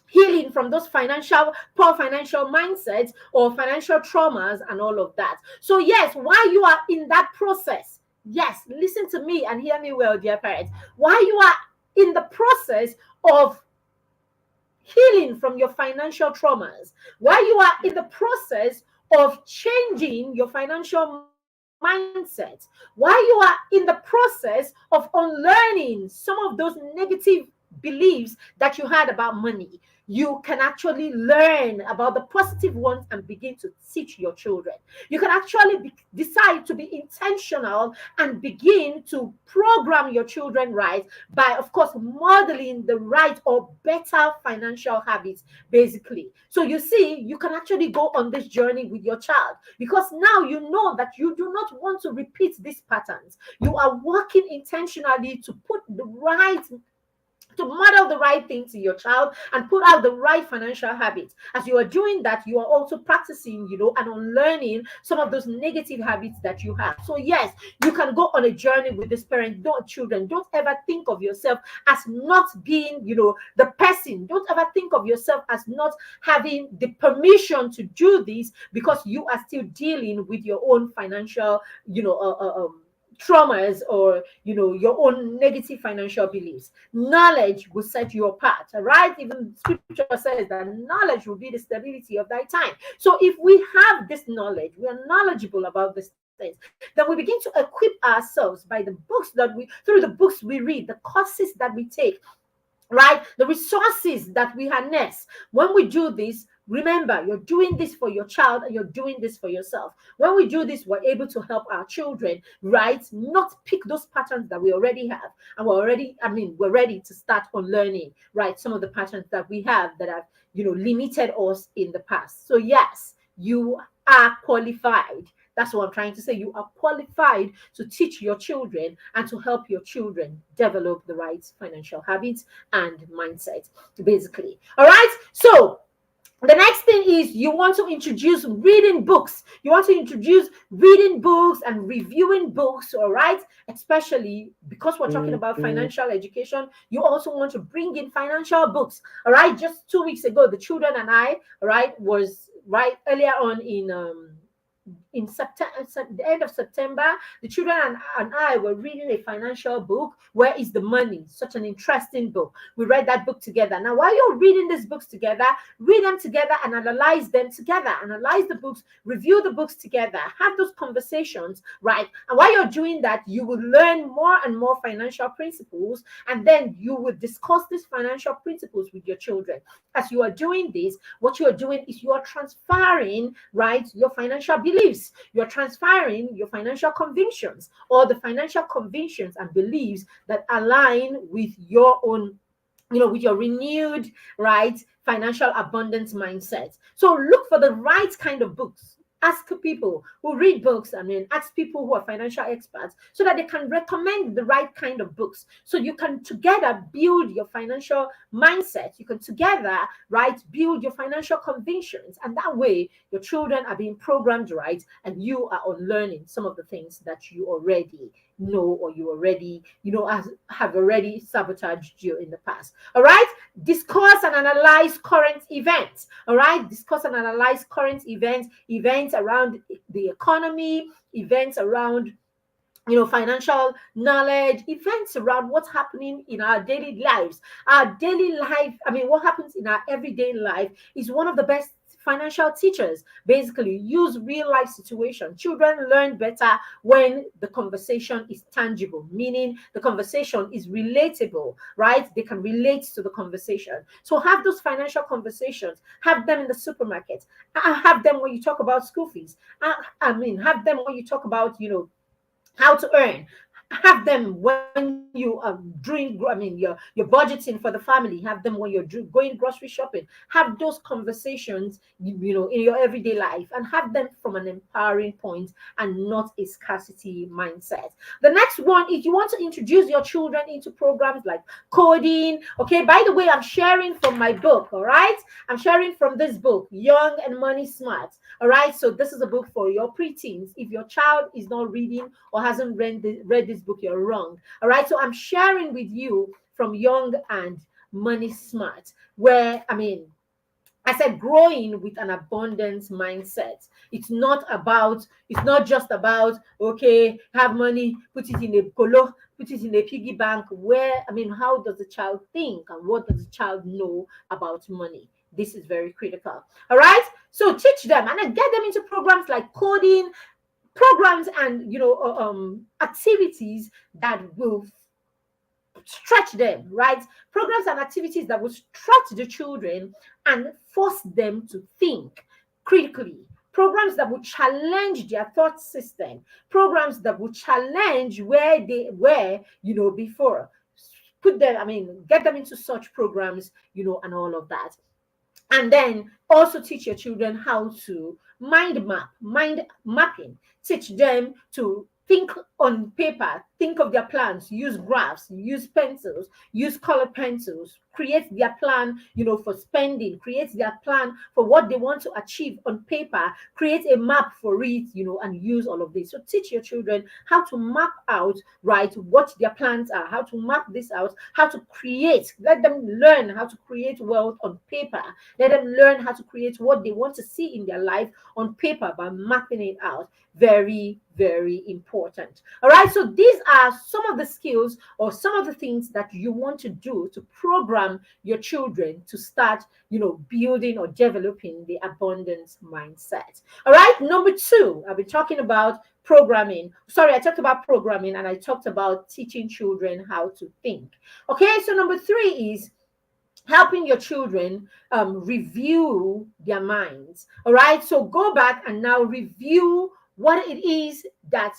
healing from those poor financial mindsets or financial traumas and all of that. So yes, while you are in that process, yes, listen to me and hear me well, dear parents. While you are in the process of healing from your financial traumas, while you are in the process of changing your financial mindset, while you are in the process of unlearning some of those negative beliefs that you had about money, you can actually learn about the positive ones and begin to teach your children. You can actually decide to be intentional and begin to program your children right by, of course, modeling the right or better financial habits, basically. So you see, you can actually go on this journey with your child because now you know that you do not want to repeat these patterns. You are working intentionally to put the right, to model the right thing to your child and put out the right financial habits. As you are doing that, you are also practicing, and unlearning some of those negative habits that you have. So yes, you can go on a journey with this parent. Don't ever think of yourself as not being, the person. Don't ever think of yourself as not having the permission to do this because you are still dealing with your own financial, traumas, or your own negative financial beliefs. Knowledge will set you apart. All right, even scripture says that knowledge will be the stability of thy time. So if we have this knowledge, we are knowledgeable about these things, then we begin to equip ourselves by the books that we through the books we read, the courses that we take, right? The resources that we harness. When we do this, remember, you're doing this for your child and you're doing this for yourself. When we do this, we're able to help our children, right? Not pick those patterns that we already have. And we're ready to start unlearning, right? Some of the patterns that we have that have, limited us in the past. So yes, you are qualified. That's what I'm trying to say. You are qualified to teach your children and to help your children develop the right financial habits and mindset, basically. All right. So the next thing is you want to introduce reading books. You want to introduce reading books and reviewing books, all right? Especially because we're talking about financial education, you also want to bring in financial books, all right? Just 2 weeks ago, the children and I, all right, was right earlier on in September, the end of September, the children and I were reading a financial book, Where is the Money? Such an interesting book. We read that book together. Now, while you're reading these books together, read them together and analyze them together. Analyze the books, review the books together, have those conversations, right? And while you're doing that, you will learn more and more financial principles, and then you will discuss these financial principles with your children. As you are doing this, what you are doing is you are transferring, right, your financial beliefs. You're transferring your financial convictions, or the financial convictions and beliefs that align with your own, with your renewed, right, financial abundance mindset. So look for the right kind of books. Ask people who read books, ask people who are financial experts so that they can recommend the right kind of books. So you can together build your financial mindset. You can together, right, build your financial convictions. And that way, your children are being programmed right and you are unlearning some of the things that you already know, or you already, have already sabotaged you in the past. All right. Discuss and analyze current events. All right. Discuss and analyze current events around the economy, events around, financial knowledge, events around what's happening in our daily lives. Our daily life, what happens in our everyday life is one of the best financial teachers. Basically, use real life situation. Children learn better when the conversation is tangible, meaning the conversation is relatable, right? They can relate to the conversation. So have those financial conversations. Have them in the supermarket. Have them when you talk about school fees. Have them when you talk about, how to earn. Have them when you are doing, you're budgeting for the family. Have them when you're going grocery shopping. Have those conversations, in your everyday life, and have them from an empowering point and not a scarcity mindset. The next one is you want to introduce your children into programs like coding. Okay, by the way, I'm sharing from my book. All right, I'm sharing from this book, Young and Money Smart. All right, so this is a book for your preteens. If your child is not reading or hasn't read this book, you're wrong. All right, so I'm sharing with you from Young and Money Smart, where I said growing with an abundance mindset. It's not just about, okay, have money, put it in a colo, put it in a piggy bank. How does the child think and what does the child know about money? This is very critical. All right. So teach them and then get them into programs like coding, programs and activities that will stretch them, right? Programs and activities that will stretch the children and force them to think critically. Programs that will challenge their thought system. Programs that will challenge where they were, before. Put them, get them into such programs, and all of that. And then also teach your children how to mind mapping. Teach them to think on paper, think of their plans, use graphs, use pencils, use colored pencils, create their plan, for spending, create their plan for what they want to achieve on paper, create a map for it, and use all of this. So teach your children how to map out, right, what their plans are, how to map this out, how to create, let them learn how to create wealth on paper. Let them learn how to create what they want to see in their life on paper by mapping it out. Very, very important. All right. So these are some of the skills or some of the things that you want to do to program your children to start, building or developing the abundance mindset. All right. Number two, I've been talking about programming. Sorry, I talked about programming and I talked about teaching children how to think. Okay. So number three is helping your children review their minds. All right. So go back and now review what it is that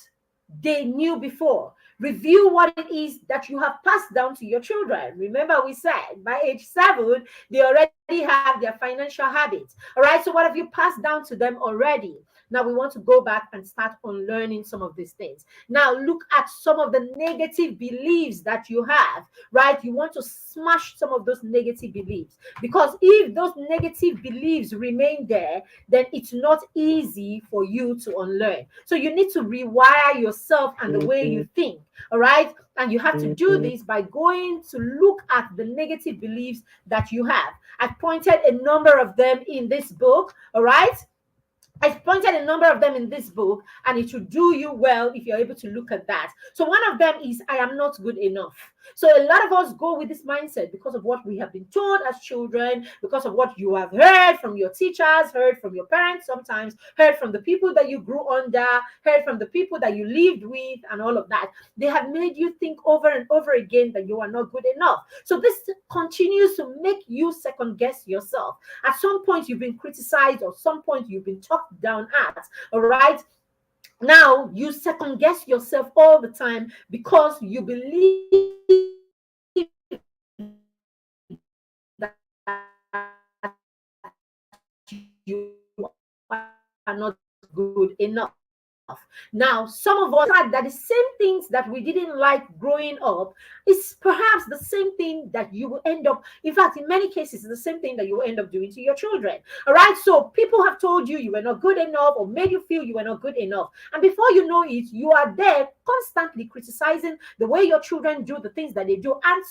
they knew before. Review what it is that you have passed down to your children. Remember, we said by age 7, they already have their financial habits. All right. So, what have you passed down to them already? Now, we want to go back and start unlearning some of these things. Now, look at some of the negative beliefs that you have, right? You want to smash some of those negative beliefs because if those negative beliefs remain there, then it's not easy for you to unlearn. So, you need to rewire yourself and the way you think. All right. And you have to do this by going to look at the negative beliefs that you have. I've pointed a number of them in this book. All right. I've pointed a number of them in this book, and it will do you well if you're able to look at that. So, one of them is I am not good enough. So, a lot of us go with this mindset because of what we have been told as children, because of what you have heard from your teachers, heard from your parents sometimes, heard from the people that you grew under, heard from the people that you lived with, and all of that. They have made you think over and over again that you are not good enough. So, this continues to make you second guess yourself. At some point, you've been criticized, or some point, you've been talked down at. All right. Now you second guess yourself all the time because you believe you are not good enough. Now, some of us had that the same things that we didn't like growing up is perhaps the same thing that you will end up, in fact, in many cases, it's the same thing that you will end up doing to your children. All right. So people have told you you were not good enough or made you feel you were not good enough. And before you know it, you are there constantly criticizing the way your children do the things that they do. And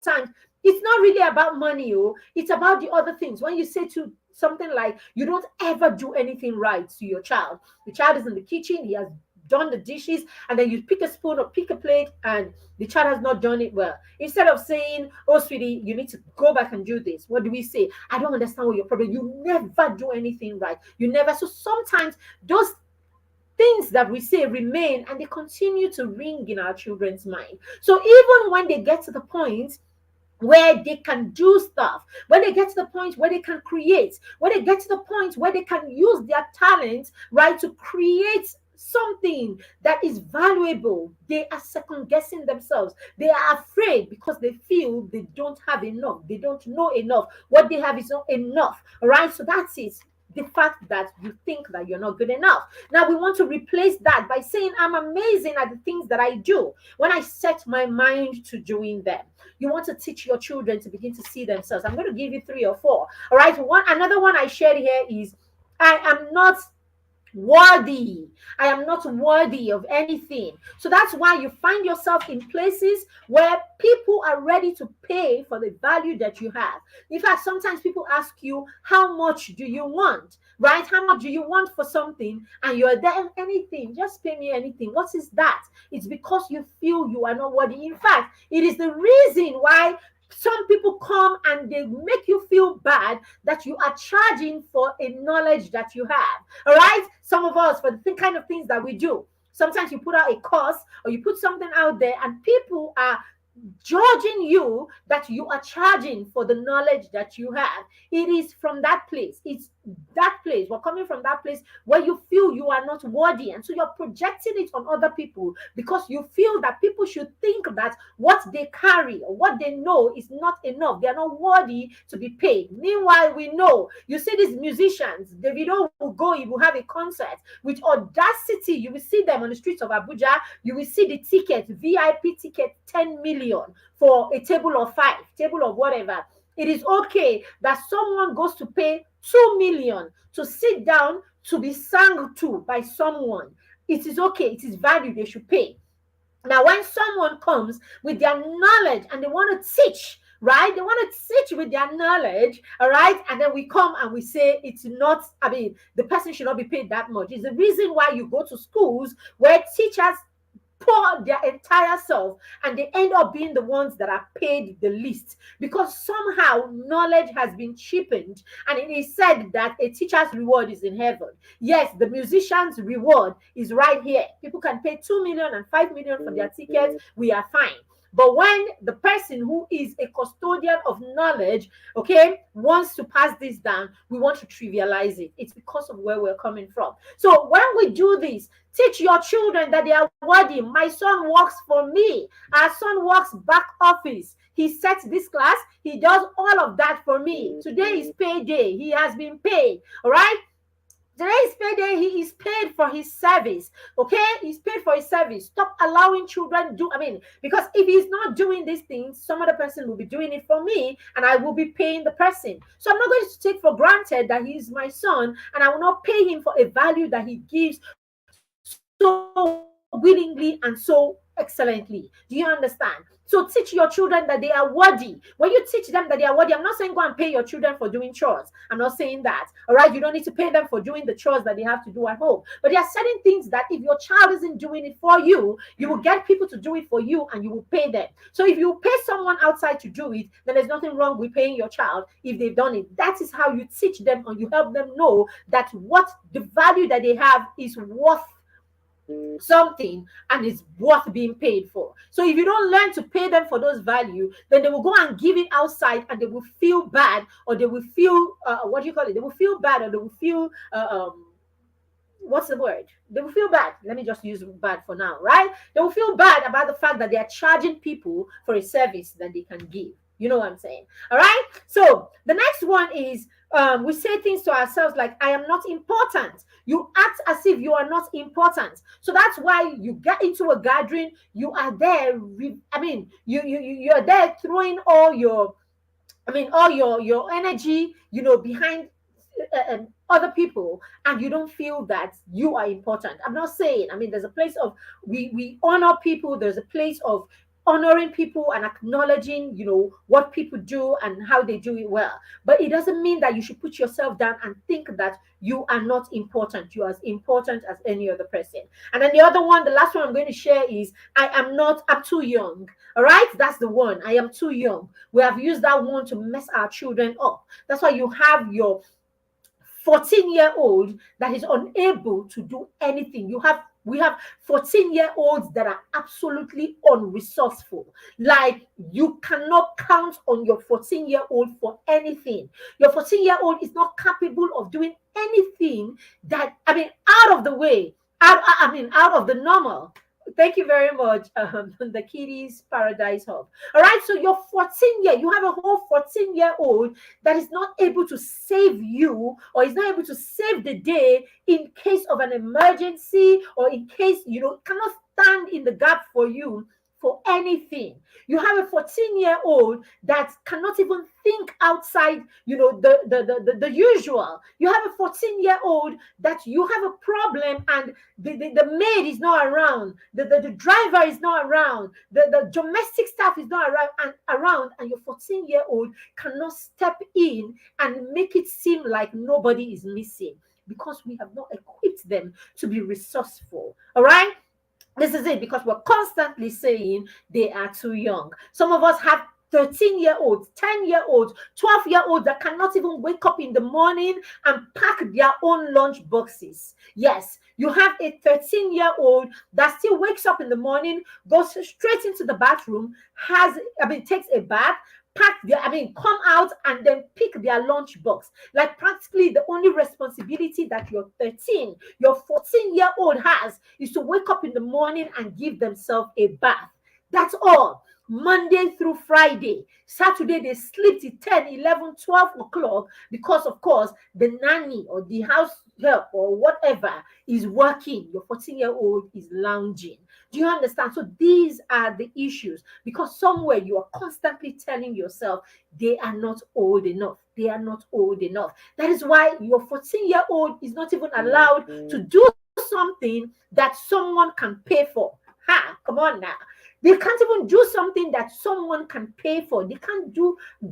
sometimes it's not really about money, it's about the other things. When you say to something like, you don't ever do anything right to your child. The child is in the kitchen, he has done the dishes, and then you pick a spoon or pick a plate, and the child has not done it well. Instead of saying, "Oh, sweetie, you need to go back and do this," what do we say? "I don't understand what your problem. You never do anything right. You never." So sometimes those things that we say remain, and they continue to ring in our children's mind. So even when they get to the point where they can do stuff, when they get to the point where they can create, when they get to the point where they can use their talent, right, to create something that is valuable, they are second guessing themselves. They are afraid because they feel they don't have enough, they don't know enough, what they have is not enough, right? So that's it, the fact that you think that you're not good enough. Now we want to replace that by saying, "I'm amazing at the things that I do when I set my mind to doing them." You want to teach your children to begin to see themselves. I'm going to give you three or four. All right. Another one I shared here is, "I am not worthy. I am not worthy of anything." So that's why you find yourself in places where people are ready to pay for the value that you have. In fact, sometimes people ask you, "How much do you want?" Right? "How much do you want for something?" And you're there, "Anything, just pay me anything." What is that? It's because you feel you are not worthy. In fact, it is the reason why some people come and they make you feel bad that you are charging for a knowledge that you have. All right. Some of us, for the kind of things that we do, sometimes you put out a course or you put something out there, and people are judging you that you are charging for the knowledge that you have. It is from that place. It's that place. We're coming from that place where you feel you are not worthy. And so you're projecting it on other people because you feel that people should think that what they carry or what they know is not enough. They are not worthy to be paid. Meanwhile, we know, you see these musicians, Davido will go, he will have a concert with audacity. You will see them on the streets of Abuja. You will see the ticket, VIP ticket, 10 million for a table of 5, table of whatever. It is okay that someone goes to pay 2 million to sit down to be sung to by someone. It is okay. It is value. They should pay. Now, when someone comes with their knowledge and they want to teach, right? They want to teach with their knowledge, all right? And then we come and we say it's not, I mean, the person should not be paid that much. It's the reason why you go to schools where teachers pour their entire self and they end up being the ones that are paid the least, because somehow knowledge has been cheapened, and it is said that a teacher's reward is in heaven. Yes, the musician's reward is right here. People can pay 2 million and 5 million for their tickets. We are fine. But when the person who is a custodian of knowledge, okay, wants to pass this down, we want to trivialize it. It's because of where we're coming from. So when we do this, teach your children that they are worthy. My son works for me. Our son works back office. He sets this class. He does all of that for me. Today is payday. He has been paid. All right. Today is payday. He is paid for his service. Okay, he's paid for his service. Stop allowing children do. I mean, because if he's not doing these things, some other person will be doing it for me, and I will be paying the person. So I'm not going to take for granted that he's my son, and I will not pay him for a value that he gives so willingly and so excellently. Do you understand? So teach your children that they are worthy. When you teach them that they are worthy, I'm not saying go and pay your children for doing chores. I'm not saying that. All right, you don't need to pay them for doing the chores that they have to do at home. But there are certain things that if your child isn't doing it for you, you will get people to do it for you and you will pay them. So if you pay someone outside to do it, then there's nothing wrong with paying your child if they've done it. That is how you teach them, and you help them know that what the value that they have is worth something and it's worth being paid for. So if you don't learn to pay them for those value, then they will go and give it outside, and they will feel bad, or they will feel what do you call it? They will feel bad, or they will feel what's the word? They will feel bad. Let me just use bad for now, right? They will feel bad about the fact that they are charging people for a service that they can give. You know what I'm saying? All right. So the next one is we say things to ourselves like, "I am not important." You act as if you are not important. So that's why you get into a gathering. You are there. You are there throwing all your, all your energy, behind other people, and you don't feel that you are important. I'm not saying. There's a place of we honor people. There's a place of honoring people and acknowledging, what people do and how they do it well. But it doesn't mean that you should put yourself down and think that you are not important. You are as important as any other person. And then the other one, the last one I'm going to share is I'm too young. All right, that's the one. I am too young. We have used that one to mess our children up. That's why you have your 14-year-old that is unable to do anything. We have 14-year-olds that are absolutely unresourceful. Like, you cannot count on your 14-year-old for anything. Your 14-year-old is not capable of doing anything that, out of the way, out of the normal. Thank you very much, the Kitties Paradise Hub. All right, so you're 14 you have a whole 14-year-old that is not able to save you, or is not able to save the day in case of an emergency, or in case, cannot stand in the gap for you for anything. You have a 14-year-old that cannot even think outside, the usual. You have a 14-year-old that you have a problem, and the maid is not around, the driver is not around, the domestic staff is not around, and your 14-year-old cannot step in and make it seem like nobody is missing, because we have not equipped them to be resourceful. All right. This is it, because we're constantly saying they are too young. Some of us have 13-year-olds, 10-year-olds, 12-year-olds that cannot even wake up in the morning and pack their own lunch boxes. Yes, you have a 13-year-old that still wakes up in the morning, goes straight into the bathroom, takes a bath, come out and then pick their lunch box. Like, practically the only responsibility that your 14-year-old has is to wake up in the morning and give themselves a bath. That's all. Monday through Friday. Saturday, they sleep till 10, 11, 12 o'clock, because, of course, the nanny or the house help or whatever is working. Your 14-year-old is lounging. Do you understand? So these are the issues, because somewhere you are constantly telling yourself they are not old enough. They are not old enough. That is why your 14-year-old is not even allowed to do something that someone can pay for. Come on now. They can't even do something that someone can pay for. They can't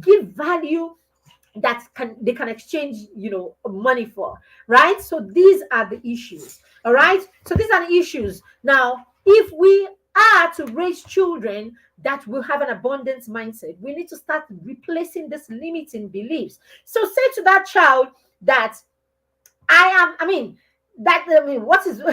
give value that they can exchange, money for, right? So these are the issues. All right. So these are the issues. Now, if we are to raise children that will have an abundance mindset, we need to start replacing these limiting beliefs. So say to that child that what is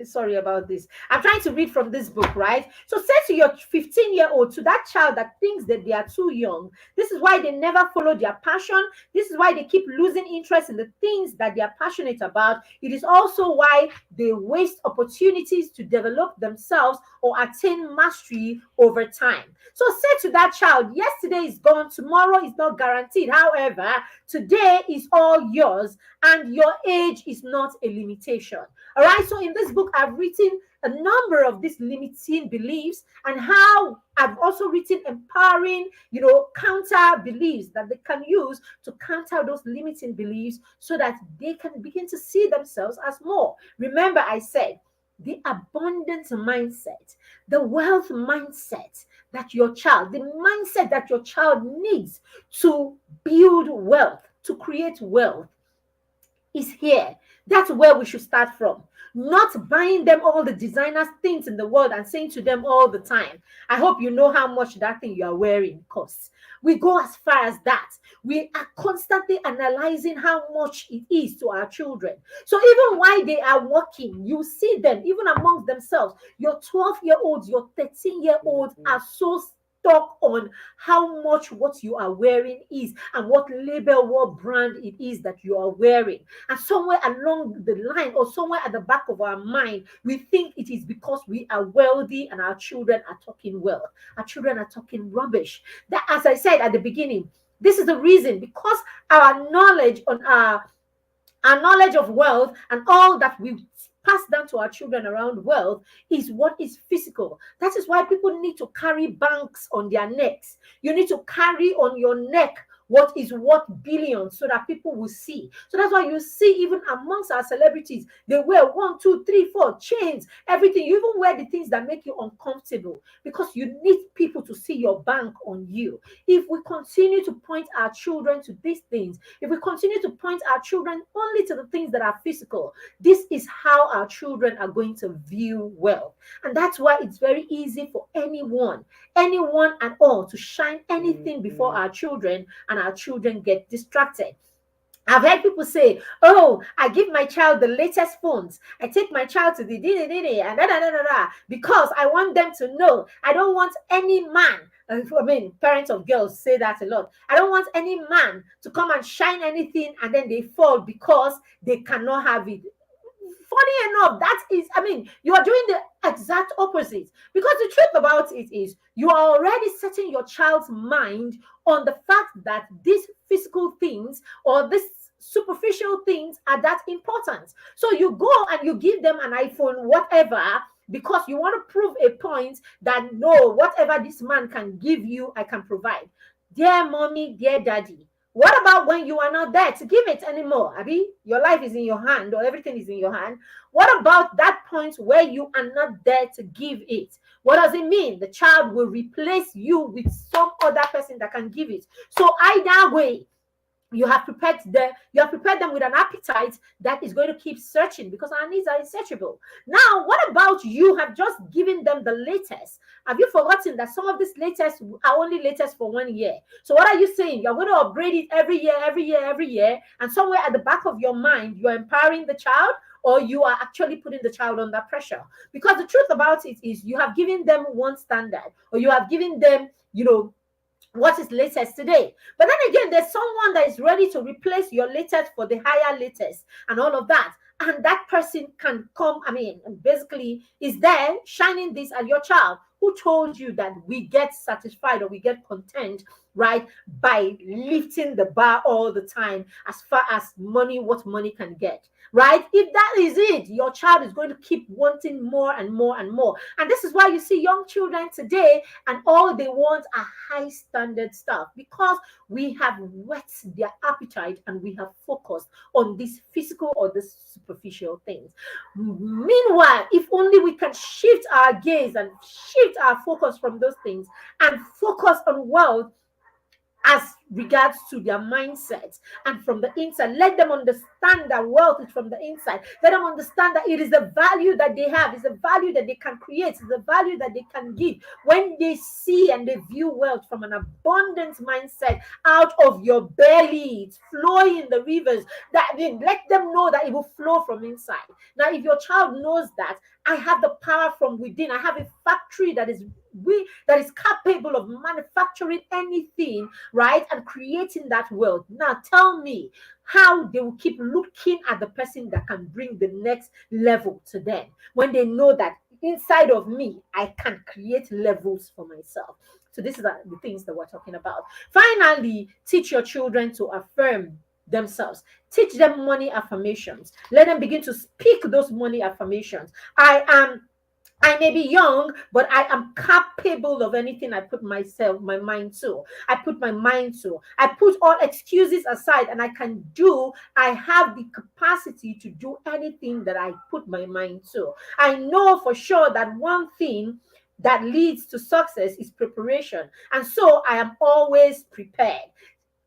sorry about this. I'm trying to read from this book, right? So say to your 15-year-old, to that child that thinks that they are too young, this is why they never follow their passion. This is why they keep losing interest in the things that they are passionate about. It is also why they waste opportunities to develop themselves or attain mastery over time. So say to that child, yesterday is gone, tomorrow is not guaranteed. However, today is all yours, and your age is not a limitation. All right. So in this book, I've written a number of these limiting beliefs, and how I've also written empowering, counter beliefs that they can use to counter those limiting beliefs, so that they can begin to see themselves as more. Remember, I said the abundance mindset, the wealth mindset the mindset that your child needs to build wealth, to create wealth, is here. That's where we should start from. Not buying them all the designer things in the world and saying to them all the time, I hope you know how much that thing you are wearing costs. We go as far as that. We are constantly analyzing how much it is to our children. So even while they are working, you see them, even amongst themselves, your 12-year-olds, your 13-year-olds are so stuck on how much what you are wearing is, and what label, what brand it is that you are wearing. And somewhere along the line, or somewhere at the back of our mind, we think it is because we are wealthy and our children are talking wealth. Our children are talking rubbish. That, as I said at the beginning, this is the reason, because our knowledge of wealth and all that we pass down to our children around wealth is what is physical. That is why people need to carry banks on their necks. You need to carry on your neck what is worth billions so that people will see. So that's why you see, even amongst our celebrities, they wear one, two, three, four chains, everything. You even wear the things that make you uncomfortable because you need people to see your bank on you. If we continue to point our children to these things, if we continue to point our children only to the things that are physical, this is how our children are going to view wealth. And that's why it's very easy for anyone at all, to shine anything before our children, and our children get distracted. I've heard people say, "Oh, I give my child the latest phones. I take my child to the and da da da da da because I want them to know. I don't want any man." I mean, parents of girls say that a lot. I don't want any man to come and shine anything and then they fall because they cannot have it. Funny enough, that is, I mean, you are doing the exact opposite, because the truth about it is you are already setting your child's mind on the fact that these physical things or these superficial things are that important. So you go and you give them an iPhone, whatever, because you want to prove a point that no, whatever this man can give you, I can provide. Dear mommy, dear daddy, what about when you are not there to give it anymore? Abby, your life is in your hand, or everything is in your hand. What about that point where you are not there to give it? What does it mean? The child will replace you with some other person that can give it. So either way, you have prepared them with an appetite that is going to keep searching, because our needs are insatiable. Now, what about you have just given them the latest? Have you forgotten that some of these latest are only latest for 1 year? So what are you saying? You're going to upgrade it every year, every year, every year, and somewhere at the back of your mind, you're empowering the child, or you are actually putting the child under pressure? Because the truth about it is you have given them one standard, or you have given them, what is latest today. But then again, there's someone that is ready to replace your latest for the higher latest and all of that. And that person can come, basically is there shining this at your child. Who told you that we get satisfied or we get content, right, by lifting the bar all the time as far as money, what money can get, right? If that is it, your child is going to keep wanting more and more and more. And this is why you see young children today, and all they want are high standard stuff, because we have whet their appetite and we have focused on these physical or the superficial things. Meanwhile, if only we can shift our gaze and shift our focus from those things and focus on wealth as regards to their mindset, and from the inside, let them understand that wealth is from the inside. Let them understand that it is the value that they have, it's the value that they can create, it's the value that they can give. When they see and they view wealth from an abundance mindset, out of your belly, it's flowing in the rivers, that let them know that it will flow from inside. Now, if your child knows that I have the power from within, I have a factory that is capable of manufacturing anything, right, and creating that wealth. Now tell me how they will keep looking at the person that can bring the next level to them, when they know that inside of me I can create levels for myself. So this is the things that we're talking about. Finally, teach your children to affirm themselves. Teach them money affirmations. Let them begin to speak those money affirmations. I may be young, but I am capable of anything I put my mind to. I put my mind to. I put all excuses aside, and I have the capacity to do anything that I put my mind to. I know for sure that one thing that leads to success is preparation. And so I am always prepared.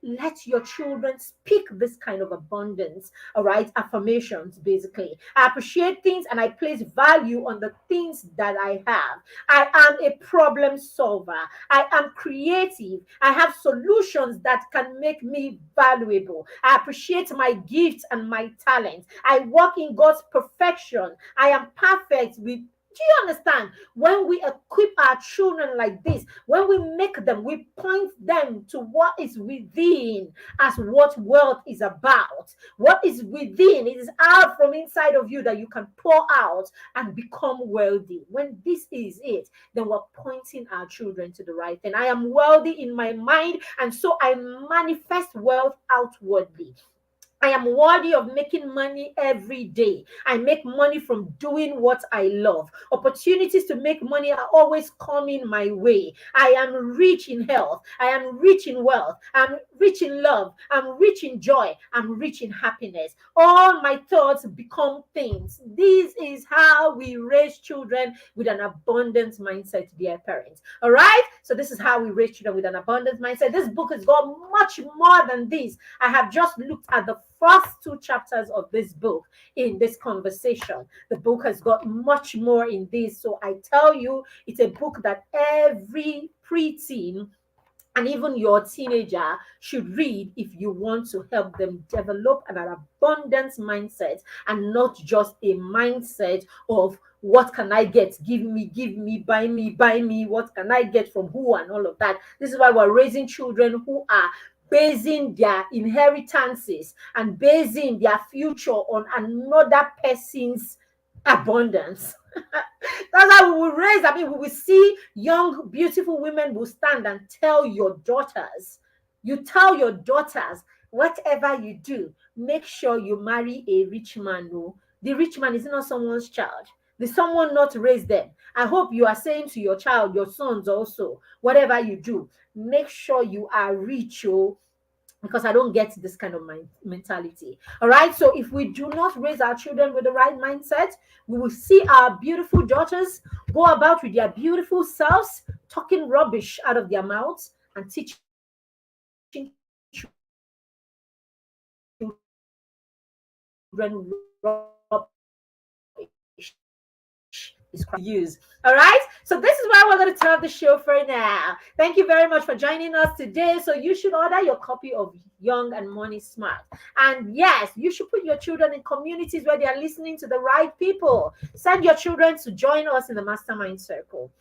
Let your children speak this kind of abundance, all right? Affirmations, basically. I appreciate things and I place value on the things that I have. I am a problem solver. I am creative. I have solutions that can make me valuable. I appreciate my gifts and my talents. I walk in God's perfection. I am perfect with. Do you understand? When we equip our children like this, when we point them to what is within as what wealth is about. What is within, it is out from inside of you that you can pour out and become wealthy. When this is it, then we're pointing our children to the right thing. I am wealthy in my mind, and so I manifest wealth outwardly. I am worthy of making money every day. I make money from doing what I love. Opportunities to make money are always coming my way. I am rich in health. I am rich in wealth. I'm rich in love. I'm rich in joy. I'm rich in happiness. All my thoughts become things. This is how we raise children with an abundant mindset, dear parents. All right? So, this is how we raise children with an abundant mindset. This book has got much more than this. I have just looked at the first two chapters of this book in this conversation. The book has got much more in this. So I tell you, it's a book that every preteen and even your teenager should read if you want to help them develop an abundance mindset and not just a mindset of what can I get? Give me, buy me. What can I get from who and all of that? This is why we're raising children who are basing their inheritances and basing their future on another person's abundance. That's how we will raise. I mean, we will see young, beautiful women will stand and tell your daughters, you tell your daughters, whatever you do, make sure you marry a rich man. No, the rich man is not someone's child. Did someone not raise them? I hope you are saying to your child, your sons also, whatever you do, make sure you are rich, oh, because I don't get this kind of mentality. All right. So if we do not raise our children with the right mindset, we will see our beautiful daughters go about with their beautiful selves, talking rubbish out of their mouths and teaching children rubbish is use. All right. So this is where we're going to turn the show for now. Thank you very much for joining us today. So you should order your copy of Young and Money Smart. And yes, you should put your children in communities where they are listening to the right people. Send your children to join us in the Mastermind Circle,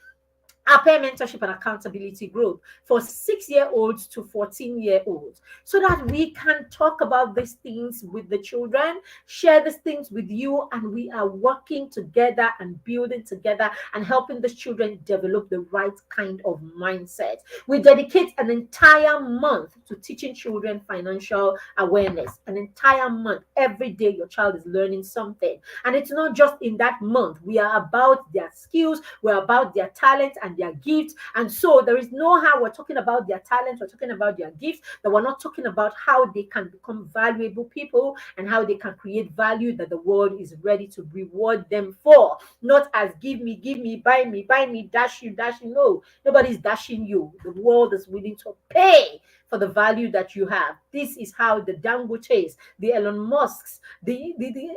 our peer mentorship and accountability group for 6-year-olds to 14-year-olds, so that we can talk about these things with the children, share these things with you, and we are working together and building together and helping the children develop the right kind of mindset. We dedicate an entire month to teaching children financial awareness, an entire month. Every day your child is learning something, and it's not just in that month. We are about their skills, we're about their talent and their gifts. And so there is no how we're talking about their talent, we're talking about their gifts, that we're not talking about how they can become valuable people and how they can create value that the world is ready to reward them for. Not as give me, buy me, dash you. No, nobody's dashing you. The world is willing to pay for the value that you have. This is how the Dangotes, the Elon Musks, the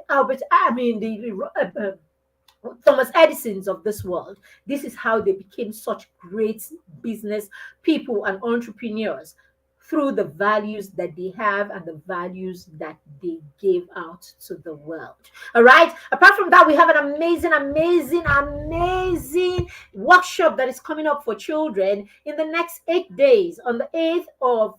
Albert, I mean the Thomas Edisons of this world. This is how they became such great business people and entrepreneurs, through the values that they have and the values that they gave out to the world. All right. Apart from that, we have an amazing workshop that is coming up for children in the next 8 days. On the 8th of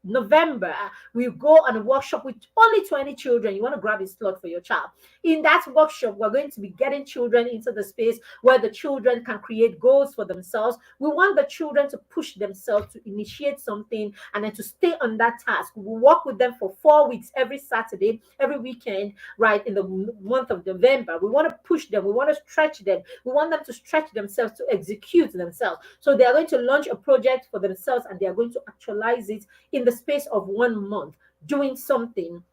November, we go on a workshop with only 20 children. You want to grab a slot for your child. In that workshop, we're going to be getting children into the space where the children can create goals for themselves. We want the children to push themselves to initiate something and then to stay on that task. We work with them for 4 weeks, every Saturday, every weekend, right, in the month of November. We want to push them. We want to stretch them. We want them to stretch themselves, to execute themselves. So they are going to launch a project for themselves and they are going to actualize it in the space of 1 month, doing something,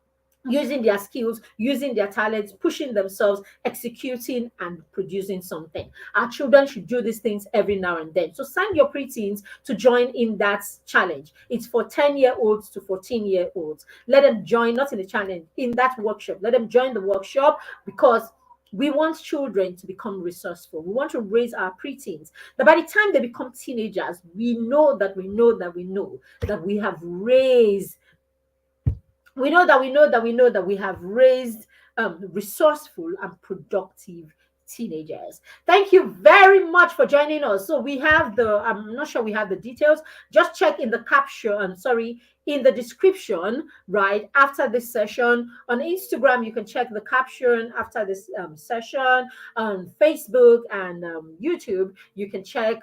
using their skills, using their talents, pushing themselves, executing and producing something. Our children should do these things every now and then. So sign your preteens to join in that challenge. It's for 10-year-olds to 14-year-olds. Let them join, not in the challenge, in that workshop. Let them join the workshop, because we want children to become resourceful. We want to raise our preteens, that by the time they become teenagers, we know that we have raised, we have raised resourceful and productive teenagers. Thank you very much for joining us. So we have I'm not sure we have the details. Just check in the caption, in the description, right after this session. On Instagram, you can check the caption after this session. On Facebook and YouTube, you can check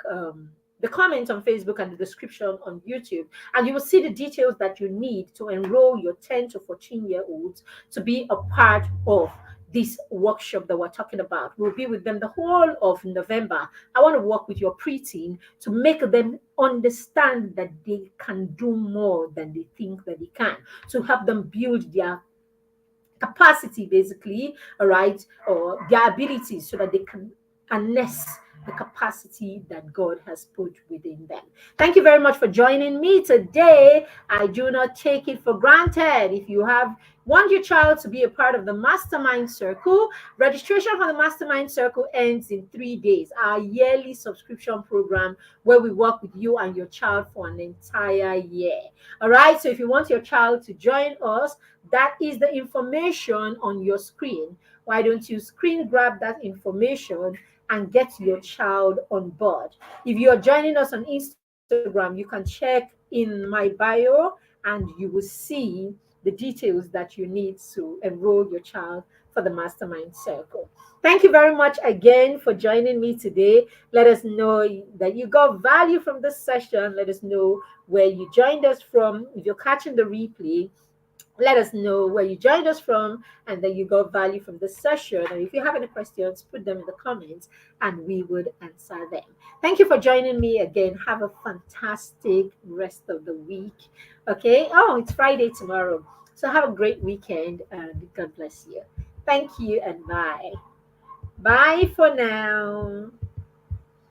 the comment on Facebook and the description on YouTube, and you will see the details that you need to enroll your 10 to 14-year-olds to be a part of this workshop that we're talking about. We'll be with them the whole of November. I want to work with your preteen to make them understand that they can do more than they think that they can, to help them build their capacity, basically, all right, or their abilities, so that they can harness the capacity that God has put within them. Thank you very much for joining me today. I do not take it for granted. If you have want your child to be a part of the Mastermind Circle, registration for the Mastermind Circle ends in 3 days. Our yearly subscription program where we work with you and your child for an entire year. All right. So if you want your child to join us, that is the information on your screen. Why don't you screen grab that information and get your child on board? If you are joining us on Instagram, you can check in my bio and you will see the details that you need to enroll your child for the Mastermind Circle. Thank you very much again for joining me today. Let us know that you got value from this session. Let us know where you joined us from. If you're catching the replay, let us know where you joined us from and that you got value from this session. And if you have any questions, put them in the comments and we would answer them. Thank you for joining me again. Have a fantastic rest of the week. Okay. Oh, it's Friday tomorrow. So have a great weekend and God bless you. Thank you and bye. Bye for now.